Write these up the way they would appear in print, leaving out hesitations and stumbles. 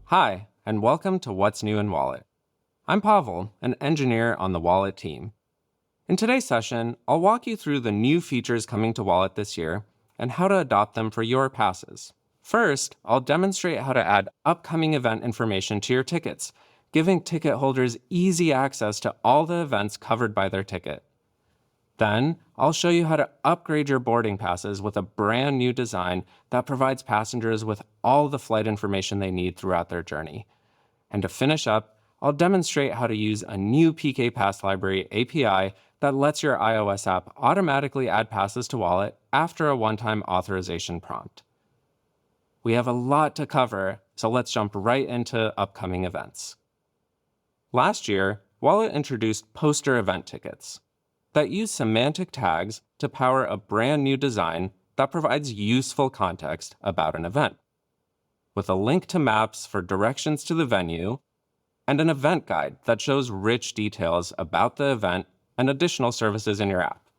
Hi, and welcome to What's New in Wallet. I'm Pavel, an engineer on the Wallet team. In today's session, I'll walk you through the new features coming to Wallet this year and how to adopt them for your passes. First, I'll demonstrate how to add upcoming event information to your tickets, giving ticket holders easy access to all the events covered by their ticket. Then, I'll show you how to upgrade your boarding passes with a brand new design that provides passengers with all the flight information they need throughout their journey. And to finish up, I'll demonstrate how to use a new PK Pass Library API that lets your iOS app automatically add passes to Wallet after a one-time authorization prompt. We have a lot to cover, so let's jump right into upcoming events. Last year, Wallet introduced poster event tickets that use semantic tags to power a brand new design that provides useful context about an event, with a link to maps for directions to the venue and an event guide that shows rich details about the event and additional services in your app.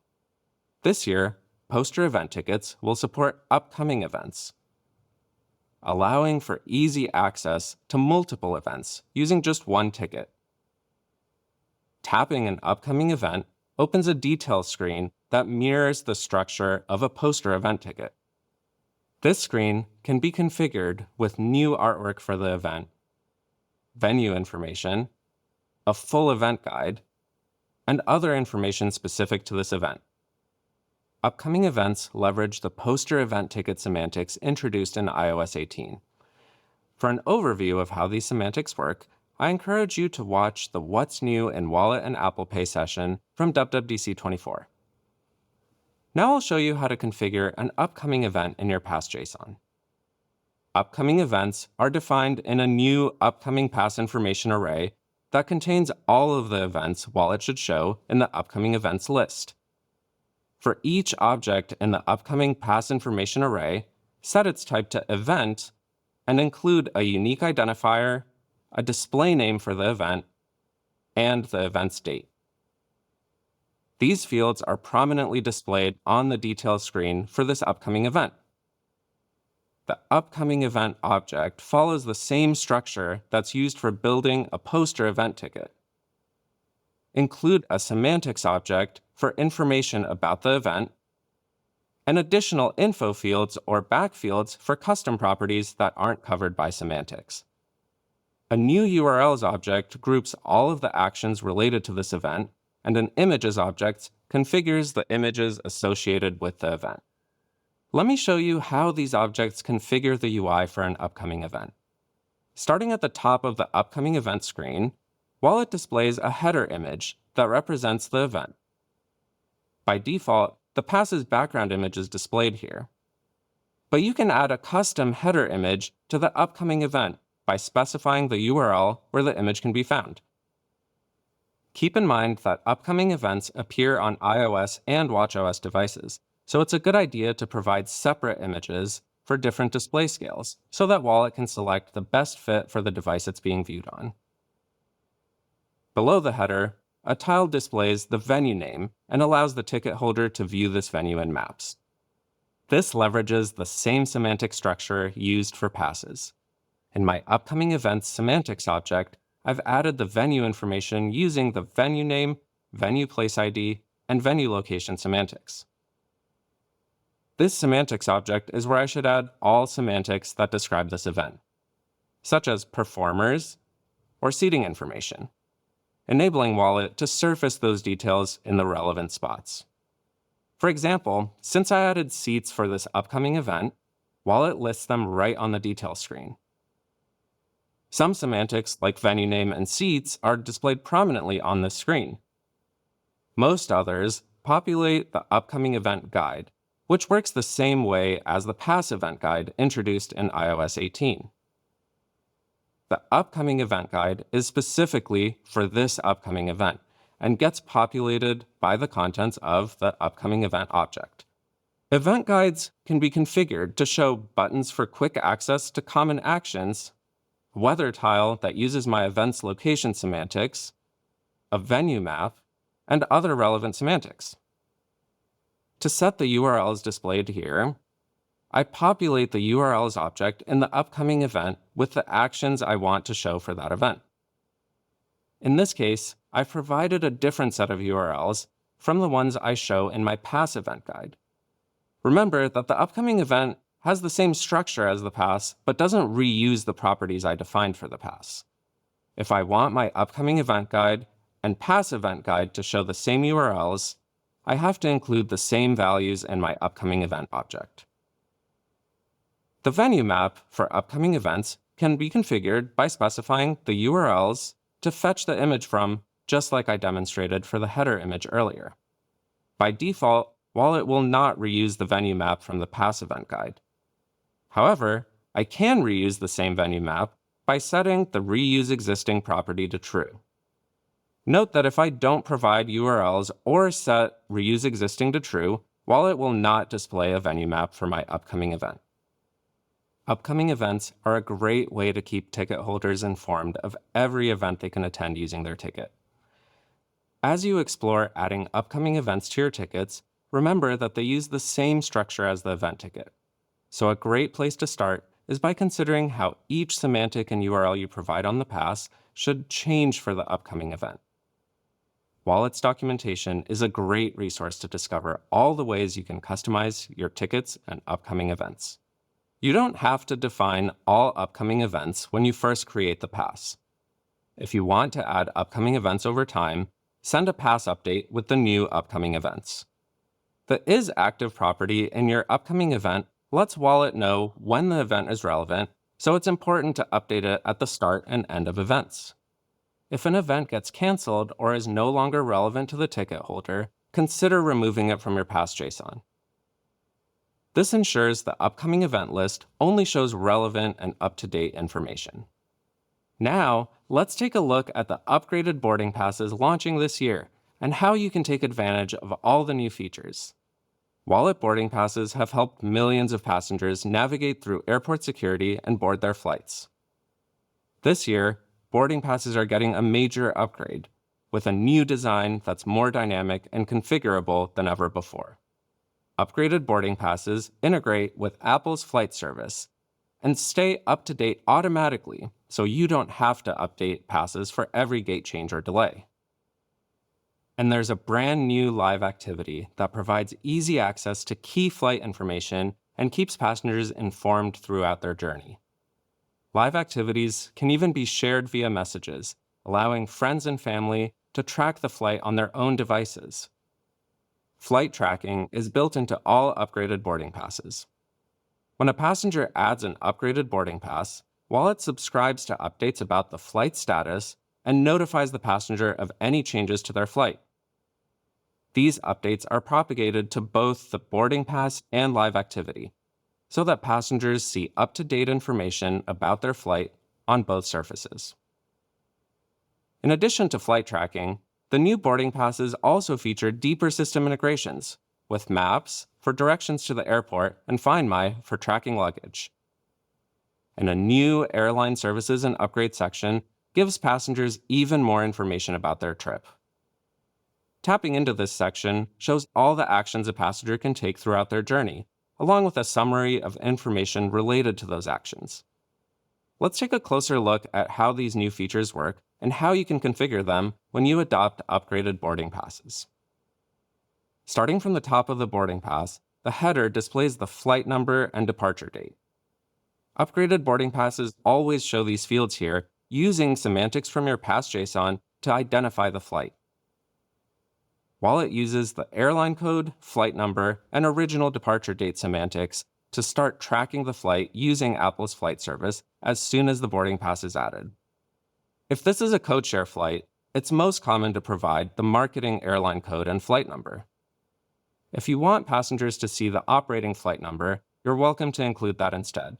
This year, poster event tickets will support upcoming events, allowing for easy access to multiple events using just one ticket. Tapping an upcoming event opens a details screen that mirrors the structure of a poster event ticket. This screen can be configured with new artwork for the event, venue information, a full event guide, and other information specific to this event. Upcoming events leverage the poster event ticket semantics introduced in iOS 18. For an overview of how these semantics work, I encourage you to watch the What's New in Wallet and Apple Pay session from WWDC25. Now I'll show you how to configure an upcoming event in your Pass.json. Upcoming events are defined in a new upcoming pass information array that contains all of the events Wallet should show in the upcoming events list. For each object in the upcoming pass information array, set its type to event and include a unique identifier, a display name for the event, and the event's date. These fields are prominently displayed on the details screen for this upcoming event. The upcoming event object follows the same structure that's used for building a poster event ticket. Include a semantics object for information about the event, and additional info fields or backfields for custom properties that aren't covered by semantics. A new URLs object groups all of the actions related to this event, and an images object configures the images associated with the event. Let me show you how these objects configure the UI for an upcoming event. Starting at the top of the upcoming event screen, Wallet displays a header image that represents the event. By default, the pass's background image is displayed here. But you can add a custom header image to the upcoming event by specifying the URL where the image can be found. Keep in mind that upcoming events appear on iOS and watchOS devices, so it's a good idea to provide separate images for different display scales so that Wallet can select the best fit for the device it's being viewed on. Below the header, a tile displays the venue name and allows the ticket holder to view this venue in Maps. This leverages the same semantic structure used for passes. In my upcoming events semantics object, I've added the venue information using the venue name, venue place ID, and venue location semantics. This semantics object is where I should add all semantics that describe this event, such as performers or seating information, enabling Wallet to surface those details in the relevant spots. For example, since I added seats for this upcoming event, Wallet lists them right on the details screen. Some semantics, like venue name and seats, are displayed prominently on this screen. Most others populate the upcoming event guide, which works the same way as the pass event guide introduced in iOS 18. The upcoming event guide is specifically for this upcoming event and gets populated by the contents of the upcoming event object. Event guides can be configured to show buttons for quick access to common actions, weather tile that uses my event's location semantics, a venue map, and other relevant semantics. To set the URLs displayed here, I populate the URLs object in the upcoming event with the actions I want to show for that event. In this case, I've provided a different set of URLs from the ones I show in my pass event guide. Remember that the upcoming event has the same structure as the pass, but doesn't reuse the properties I defined for the pass. If I want my upcoming event guide and pass event guide to show the same URLs, I have to include the same values in my upcoming event object. The venue map for upcoming events can be configured by specifying the URLs to fetch the image from, just like I demonstrated for the header image earlier. By default, Wallet will not reuse the venue map from the pass event guide. However, I can reuse the same venue map by setting the reuse existing property to true. Note that if I don't provide URLs or set reuse existing to true, Wallet will not display a venue map for my upcoming event. Upcoming events are a great way to keep ticket holders informed of every event they can attend using their ticket. As you explore adding upcoming events to your tickets, remember that they use the same structure as the event ticket. So a great place to start is by considering how each semantic and URL you provide on the pass should change for the upcoming event. Wallet's documentation is a great resource to discover all the ways you can customize your tickets and upcoming events. You don't have to define all upcoming events when you first create the pass. If you want to add upcoming events over time, send a pass update with the new upcoming events. The isActive property in your upcoming event lets Wallet know when the event is relevant, so it's important to update it at the start and end of events. If an event gets canceled or is no longer relevant to the ticket holder, consider removing it from your pass JSON. This ensures the upcoming event list only shows relevant and up-to-date information. Now, let's take a look at the upgraded boarding passes launching this year and how you can take advantage of all the new features. Wallet boarding passes have helped millions of passengers navigate through airport security and board their flights. This year, boarding passes are getting a major upgrade, with a new design that's more dynamic and configurable than ever before. Upgraded boarding passes integrate with Apple's flight service and stay up to date automatically, so you don't have to update passes for every gate change or delay. And there's a brand new live activity that provides easy access to key flight information and keeps passengers informed throughout their journey. Live activities can even be shared via messages, allowing friends and family to track the flight on their own devices. Flight tracking is built into all upgraded boarding passes. When a passenger adds an upgraded boarding pass, Wallet subscribes to updates about the flight status and notifies the passenger of any changes to their flight. These updates are propagated to both the boarding pass and live activity, so that passengers see up-to-date information about their flight on both surfaces. In addition to flight tracking, the new boarding passes also feature deeper system integrations, with Maps for directions to the airport and Find My for tracking luggage. And a new airline services and upgrade section gives passengers even more information about their trip. Tapping into this section shows all the actions a passenger can take throughout their journey, along with a summary of information related to those actions. Let's take a closer look at how these new features work and how you can configure them when you adopt upgraded boarding passes. Starting from the top of the boarding pass, the header displays the flight number and departure date. Upgraded boarding passes always show these fields here using semantics from your pass JSON to identify the flight. Wallet uses the airline code, flight number, and original departure date semantics to start tracking the flight using Apple's flight service as soon as the boarding pass is added. If this is a codeshare flight, it's most common to provide the marketing airline code and flight number. If you want passengers to see the operating flight number, you're welcome to include that instead.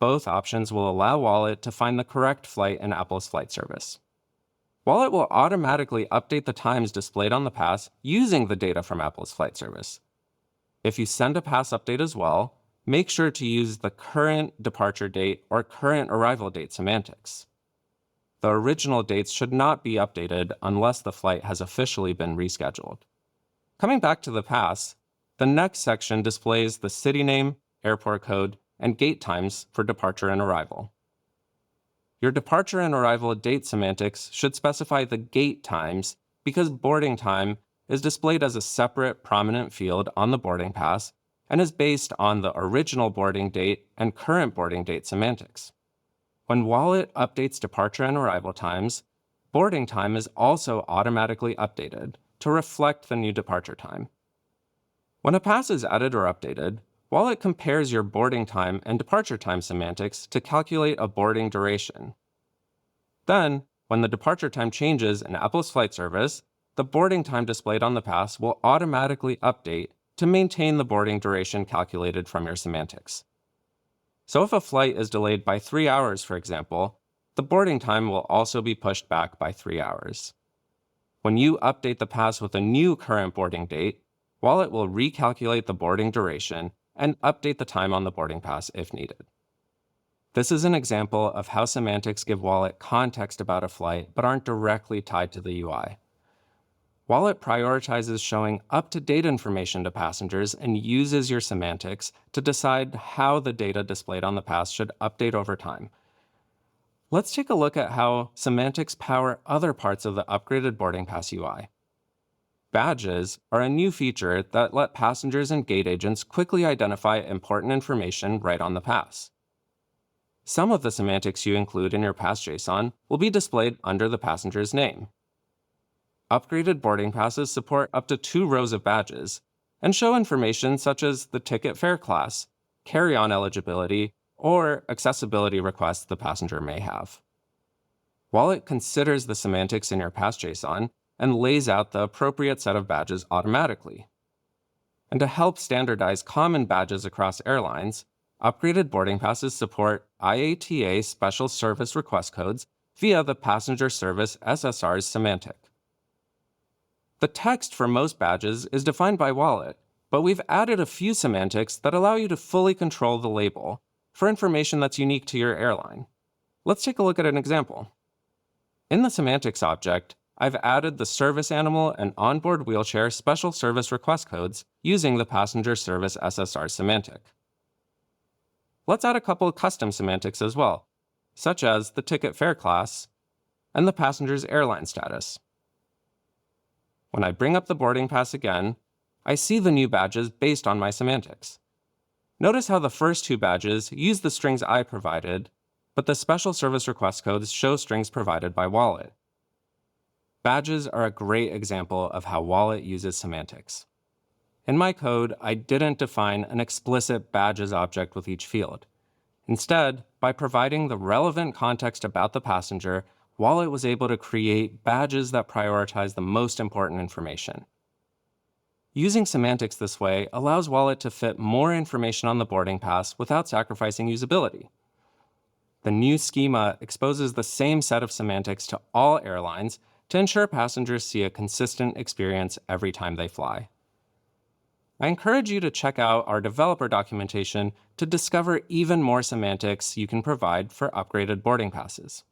Both options will allow Wallet to find the correct flight in Apple's flight service. Wallet will automatically update the times displayed on the pass using the data from Apple's flight service. If you send a pass update as well, make sure to use the current departure date or current arrival date semantics. The original dates should not be updated unless the flight has officially been rescheduled. Coming back to the pass, the next section displays the city name, airport code, and gate times for departure and arrival. Your departure and arrival date semantics should specify the gate times because boarding time is displayed as a separate prominent field on the boarding pass and is based on the original boarding date and current boarding date semantics. When Wallet updates departure and arrival times, boarding time is also automatically updated to reflect the new departure time. When a pass is added or updated, Wallet compares your boarding time and departure time semantics to calculate a boarding duration. Then, when the departure time changes in Apple's flight service, the boarding time displayed on the pass will automatically update to maintain the boarding duration calculated from your semantics. So if a flight is delayed by 3 hours, for example, the boarding time will also be pushed back by 3 hours. When you update the pass with a new current boarding date, Wallet will recalculate the boarding duration and update the time on the boarding pass if needed. This is an example of how semantics give Wallet context about a flight but aren't directly tied to the UI. Wallet prioritizes showing up-to-date information to passengers and uses your semantics to decide how the data displayed on the pass should update over time. Let's take a look at how semantics power other parts of the upgraded boarding pass UI. Badges are a new feature that let passengers and gate agents quickly identify important information right on the pass. Some of the semantics you include in your pass JSON will be displayed under the passenger's name. Upgraded boarding passes support up to 2 rows of badges and show information such as the ticket fare class, carry-on eligibility, or accessibility requests the passenger may have. Wallet considers the semantics in your pass JSON and lays out the appropriate set of badges automatically. And to help standardize common badges across airlines, upgraded boarding passes support IATA Special Service Request Codes via the Passenger Service SSR's semantic. The text for most badges is defined by Wallet, but we've added a few semantics that allow you to fully control the label for information that's unique to your airline. Let's take a look at an example. In the semantics object, I've added the service animal and onboard wheelchair special service request codes using the Passenger Service SSR semantic. Let's add a couple of custom semantics as well, such as the ticket fare class and the passenger's airline status. When I bring up the boarding pass again, I see the new badges based on my semantics. Notice how the first 2 badges use the strings I provided, but the special service request codes show strings provided by Wallet. Badges are a great example of how Wallet uses semantics. In my code, I didn't define an explicit badges object with each field. Instead, by providing the relevant context about the passenger, Wallet was able to create badges that prioritize the most important information. Using semantics this way allows Wallet to fit more information on the boarding pass without sacrificing usability. The new schema exposes the same set of semantics to all airlines to ensure passengers see a consistent experience every time they fly. I encourage you to check out our developer documentation to discover even more semantics you can provide for upgraded boarding passes.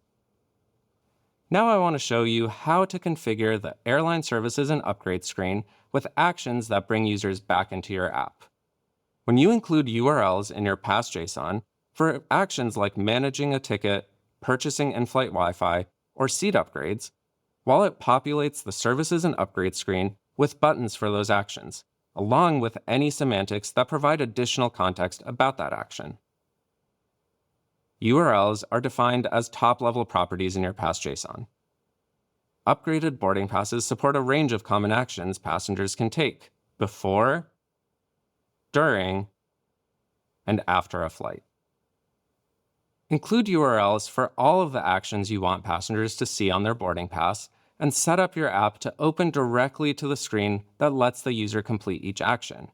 Now I want to show you how to configure the Airline Services and Upgrade screen with actions that bring users back into your app. When you include URLs in your pass JSON for actions like managing a ticket, purchasing in-flight Wi-Fi, or seat upgrades, Wallet populates the Services and Upgrade screen with buttons for those actions, along with any semantics that provide additional context about that action. URLs are defined as top-level properties in your pass JSON. Upgraded boarding passes support a range of common actions passengers can take before, during, and after a flight. Include URLs for all of the actions you want passengers to see on their boarding pass, and set up your app to open directly to the screen that lets the user complete each action.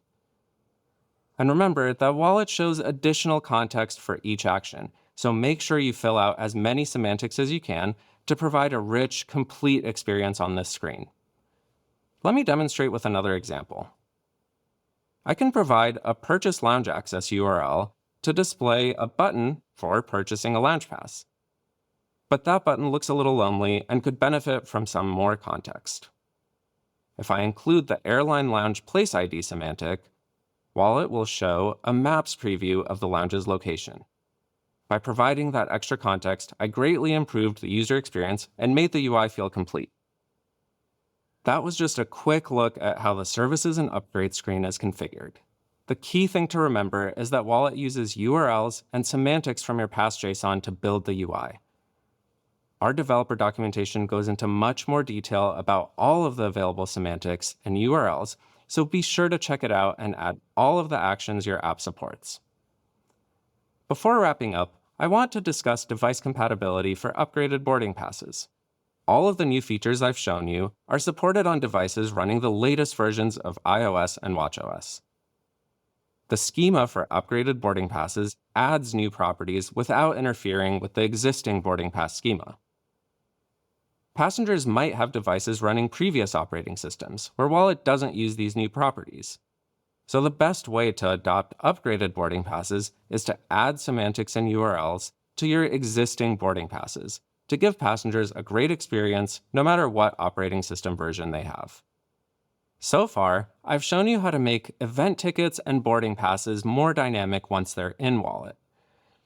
And remember that Wallet shows additional context for each action, so make sure you fill out as many semantics as you can to provide a rich, complete experience on this screen. Let me demonstrate with another example. I can provide a Purchase Lounge Access URL to display a button for purchasing a lounge pass. But that button looks a little lonely and could benefit from some more context. If I include the Airline Lounge Place ID semantic, Wallet will show a maps preview of the lounge's location. By providing that extra context, I greatly improved the user experience and made the UI feel complete. That was just a quick look at how the Services and Upgrades screen is configured. The key thing to remember is that Wallet uses URLs and semantics from your past JSON to build the UI. Our developer documentation goes into much more detail about all of the available semantics and URLs, so be sure to check it out and add all of the actions your app supports. Before wrapping up, I want to discuss device compatibility for upgraded boarding passes. All of the new features I've shown you are supported on devices running the latest versions of iOS and watchOS. The schema for upgraded boarding passes adds new properties without interfering with the existing boarding pass schema. Passengers might have devices running previous operating systems, where Wallet doesn't use these new properties. So the best way to adopt upgraded boarding passes is to add semantics and URLs to your existing boarding passes to give passengers a great experience no matter what operating system version they have. So far, I've shown you how to make event tickets and boarding passes more dynamic once they're in Wallet.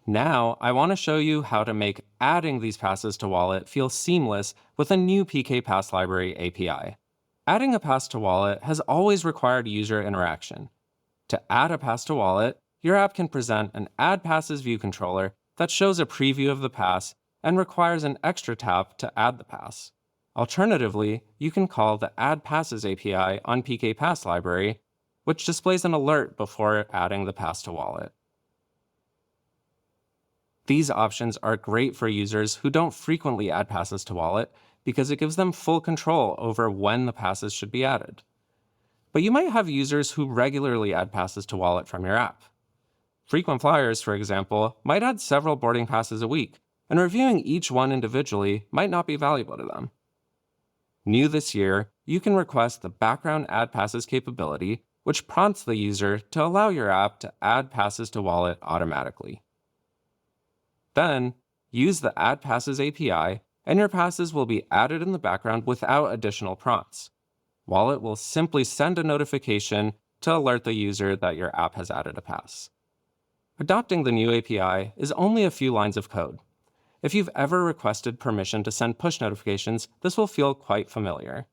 Now, I want to show you how to make adding these passes to Wallet feel seamless with a new PK Pass Library API. Adding a pass to Wallet has always required user interaction. To add a pass to Wallet, your app can present an Add Passes view controller that shows a preview of the pass and requires an extra tap to add the pass. Alternatively, you can call the Add Passes API on PK Pass Library, which displays an alert before adding the pass to Wallet. These options are great for users who don't frequently add passes to Wallet because it gives them full control over when the passes should be added. But you might have users who regularly add passes to Wallet from your app. Frequent flyers, for example, might add several boarding passes a week, and reviewing each one individually might not be valuable to them. New this year, you can request the background add passes capability, which prompts the user to allow your app to add passes to Wallet automatically. Then, use the Add Passes API, and your passes will be added in the background without additional prompts. Wallet will simply send a notification to alert the user that your app has added a pass. Adopting the new API is only a few lines of code. If you've ever requested permission to send push notifications, this will feel quite familiar.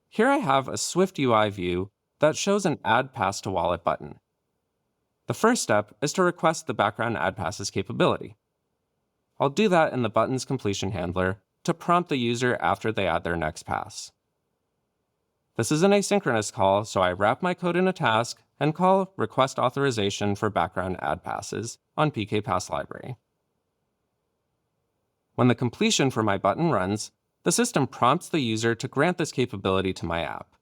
Here I have a Swift UI view that shows an Add Pass to Wallet button. The first step is to request the background Add Passes capability. I'll do that in the button's completion handler to prompt the user after they add their next pass. This is an asynchronous call, so I wrap my code in a task and call request authorization for background add passes on PK Pass Library. When the completion for my button runs, the system prompts the user to grant this capability to my app.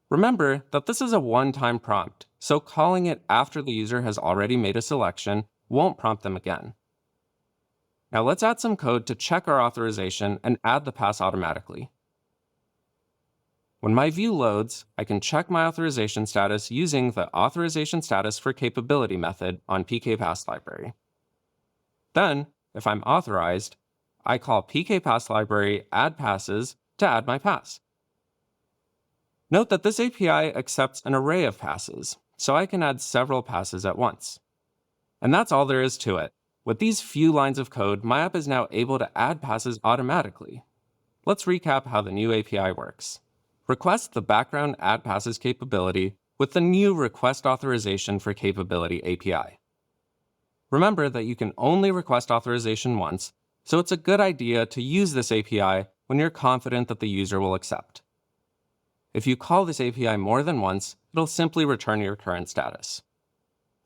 Remember that this is a one-time prompt, so calling it after the user has already made a selection won't prompt them again. Now let's add some code to check our authorization and add the pass automatically. When my view loads, I can check my authorization status using the authorization status for capability method on PK Pass Library. Then, if I'm authorized, I call PK Pass Library add passes to add my pass. Note that this API accepts an array of passes, so I can add several passes at once. And that's all there is to it. With these few lines of code, my app is now able to add passes automatically. Let's recap how the new API works. Request the background add passes capability with the new request authorization for capability API. Remember that you can only request authorization once, so it's a good idea to use this API when you're confident that the user will accept. If you call this API more than once, it'll simply return your current status.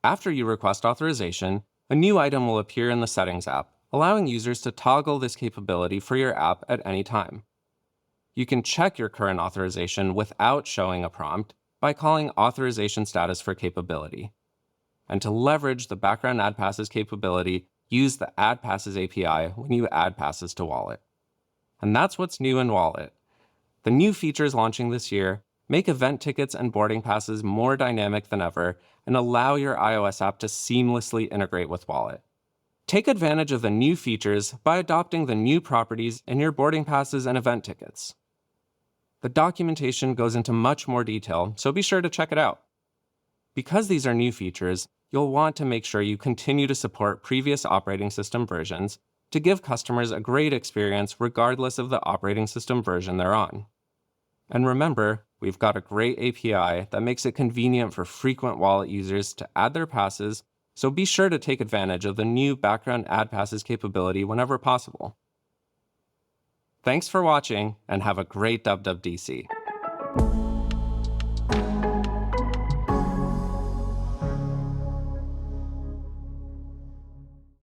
After you request authorization, a new item will appear in the Settings app, allowing users to toggle this capability for your app at any time. You can check your current authorization without showing a prompt by calling authorization status for capability. And to leverage the background add passes capability, use the Add Passes API when you add passes to Wallet. And that's what's new in Wallet. The new features launching this year make event tickets and boarding passes more dynamic than ever and allow your iOS app to seamlessly integrate with Wallet. Take advantage of the new features by adopting the new properties in your boarding passes and event tickets. The documentation goes into much more detail, so be sure to check it out. Because these are new features, you'll want to make sure you continue to support previous operating system versions to give customers a great experience regardless of the operating system version they're on. And remember, we've got a great API that makes it convenient for frequent wallet users to add their passes, so be sure to take advantage of the new background add passes capability whenever possible. Thanks for watching, and have a great WWDC.